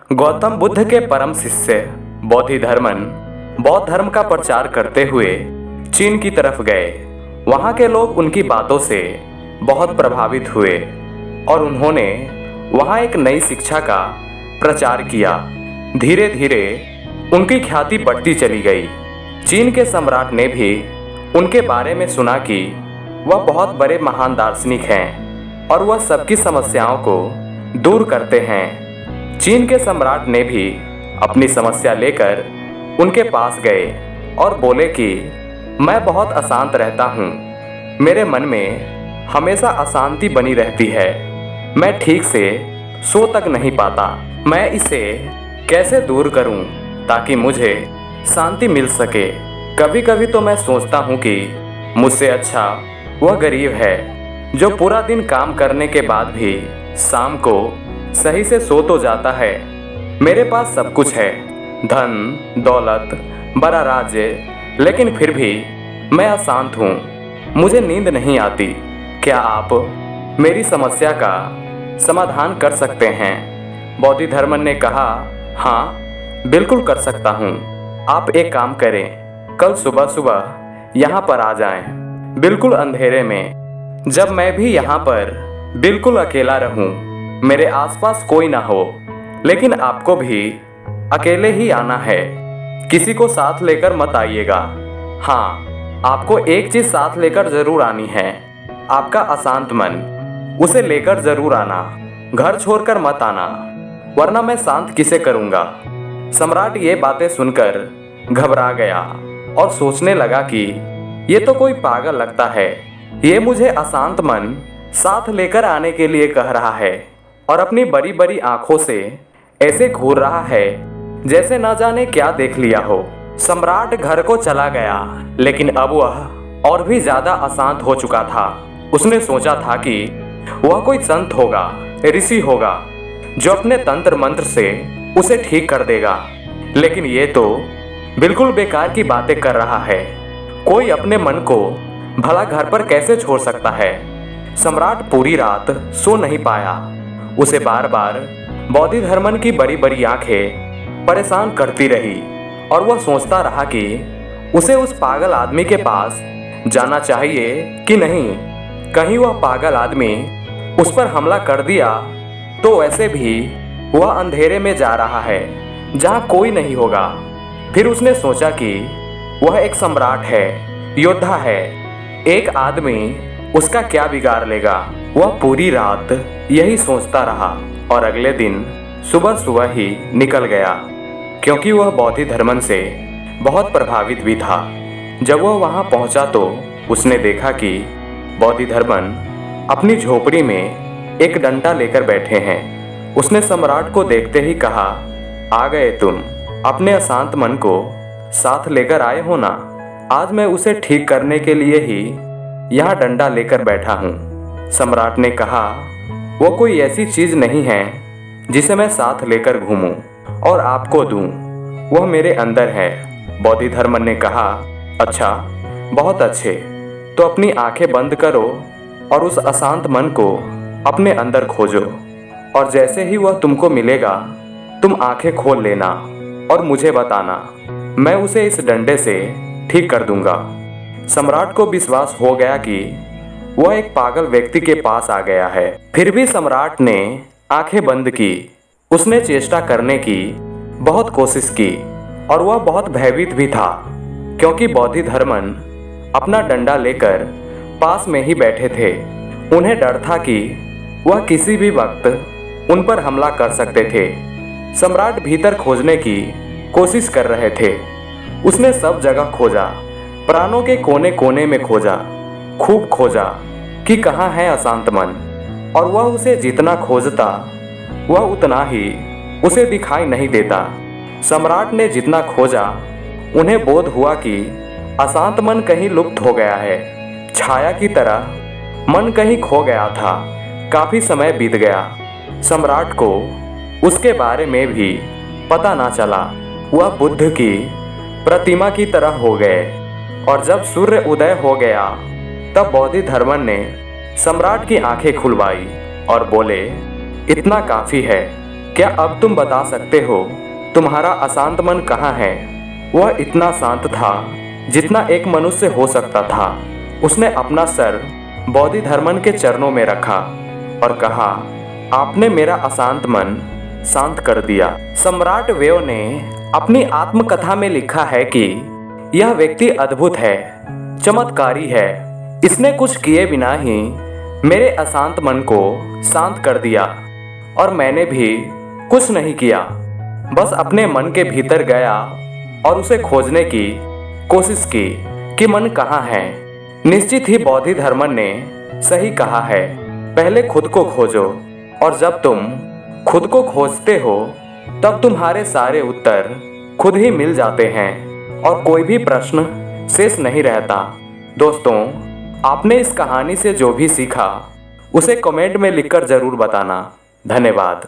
गौतम बुद्ध के परम शिष्य बोधिधर्मन बौद्ध धर्म का प्रचार करते हुए चीन की तरफ गए। वहाँ के लोग उनकी बातों से बहुत प्रभावित हुए और उन्होंने वहाँ एक नई शिक्षा का प्रचार किया। धीरे धीरे उनकी ख्याति बढ़ती चली गई। चीन के सम्राट ने भी उनके बारे में सुना कि वह बहुत बड़े महान दार्शनिक हैं और वह सबकी समस्याओं को दूर करते हैं। चीन के सम्राट ने भी अपनी समस्या लेकर उनके पास गए और बोले कि मैं बहुत अशांत रहता हूँ, मेरे मन में हमेशा अशांति बनी रहती है, मैं ठीक से सो तक नहीं पाता, मैं इसे कैसे दूर करूँ ताकि मुझे शांति मिल सके। कभी कभी तो मैं सोचता हूँ कि मुझसे अच्छा वह गरीब है जो पूरा दिन काम करने के बाद भी शाम को सही से सो तो जाता है। मेरे पास सब कुछ है, धन दौलत, बड़ा राज्य, लेकिन फिर भी मैं अशांत हूँ, मुझे नींद नहीं आती। क्या आप मेरी समस्या का समाधान कर सकते हैं? बोधिधर्मन ने कहा, हाँ बिल्कुल कर सकता हूँ। आप एक काम करें, कल सुबह सुबह यहाँ पर आ जाएं, बिल्कुल अंधेरे में, जब मैं भी यहाँ पर बिल्कुल अकेला रहूँ, मेरे आसपास कोई ना हो। लेकिन आपको भी अकेले ही आना है, किसी को साथ लेकर मत आइएगा। हाँ, आपको एक चीज साथ लेकर जरूर आनी है, आपका अशांत मन, उसे लेकर जरूर आना, घर छोड़कर मत आना, वरना मैं शांत किसे करूँगा। सम्राट ये बातें सुनकर घबरा गया और सोचने लगा कि ये तो कोई पागल लगता है, ये मुझे अशांत मन साथ लेकर आने के लिए कह रहा है और अपनी बड़ी बड़ी आंखों से ऐसे घूर रहा है जैसे न जाने क्या देख लिया हो। सम्राट घर को चला गया, लेकिन अब वह और भी ज्यादा अशांत हो चुका था। उसने सोचा था कि वह कोई संत होगा, ऋषि होगा, जो अपने तंत्र मंत्र से उसे ठीक कर देगा, लेकिन ये तो बिल्कुल बेकार की बातें कर रहा है। कोई अपने मन को भला घर पर कैसे छोड़ सकता है? सम्राट पूरी रात सो नहीं पाया। उसे बार बार बोधिधर्मन की बड़ी बड़ी आंखें परेशान करती रही और वह सोचता रहा कि उसे उस पागल आदमी के पास जाना चाहिए कि नहीं। कहीं वह पागल आदमी उस पर हमला कर दिया तो वैसे भी वह अंधेरे में जा रहा है जहाँ कोई नहीं होगा। फिर उसने सोचा कि वह एक सम्राट है, योद्धा है, एक आदमी उसका क्या बिगाड़ लेगा। वह पूरी रात यही सोचता रहा और अगले दिन सुबह सुबह ही निकल गया, क्योंकि वह बोधिधर्मन से बहुत प्रभावित भी था। जब वह वहाँ पहुँचा तो उसने देखा कि बोधिधर्मन अपनी झोपड़ी में एक डंडा लेकर बैठे हैं। उसने सम्राट को देखते ही कहा, आ गए तुम, अपने अशांत मन को साथ लेकर आए हो ना। आज मैं उसे ठीक करने के लिए ही यहाँ डंडा लेकर बैठा हूँ। सम्राट ने कहा, वो कोई ऐसी चीज नहीं है जिसे मैं साथ लेकर घूमूं और आपको दूं, वह मेरे अंदर है। बोधिधर्मन ने कहा, अच्छा, बहुत अच्छे, तो अपनी आंखें बंद करो और उस अशांत मन को अपने अंदर खोजो, और जैसे ही वह तुमको मिलेगा तुम आंखें खोल लेना और मुझे बताना, मैं उसे इस डंडे से ठीक कर दूंगा। सम्राट को विश्वास हो गया कि वह एक पागल व्यक्ति के पास आ गया है। फिर भी सम्राट ने आंखें बंद की। उसने चेष्टा करने की बहुत कोशिश की और वह बहुत भयभीत भी था, क्योंकि बोधिधर्मन अपना डंडा लेकर पास में ही बैठे थे। उन्हें डर था कि वह किसी भी वक्त उन पर हमला कर सकते थे। सम्राट भीतर खोजने की कोशिश कर रहे थे। उसने सब जगह खोजा, प्राणों के कोने कोने में खोजा, खूब खोजा कि कहाँ है अशांत मन, और वह उसे जितना खोजता वह उतना ही उसे दिखाई नहीं देता। सम्राट ने जितना खोजा उन्हें बोध हुआ कि अशांत मन कहीं लुप्त हो गया है। छाया की तरह मन कहीं खो गया था। काफी समय बीत गया, सम्राट को उसके बारे में भी पता ना चला। वह बुद्ध की प्रतिमा की तरह हो गए, और जब सूर्य उदय हो गया तब बोधिधर्मन ने सम्राट की आंखें खुलवाई और बोले, इतना काफी है, क्या अब तुम बता सकते हो तुम्हारा अशांत मन कहाँ है? वह इतना शांत था जितना एक मनुष्य हो सकता था। उसने अपना सर बोधिधर्मन के चरणों में रखा और कहा, आपने मेरा अशांत मन शांत कर दिया। सम्राट वेव ने अपनी आत्मकथा में लिखा है कि यह व्यक्ति अद्भुत है, चमत्कारी है। इसने कुछ किए बिना ही मेरे अशांत मन को शांत कर दिया और मैंने भी कुछ नहीं किया, बस अपने मन के भीतर गया और उसे खोजने की कोशिश की कि मन कहाँ है। निश्चित ही बोधिधर्मन ने सही कहा है, पहले खुद को खोजो और जब तुम खुद को खोजते हो तब तुम्हारे सारे उत्तर खुद ही मिल जाते हैं और कोई भी प्रश्न शेष नहीं रहता। दोस्तों, आपने इस कहानी से जो भी सीखा उसे कमेंट में लिखकर जरूर बताना। धन्यवाद।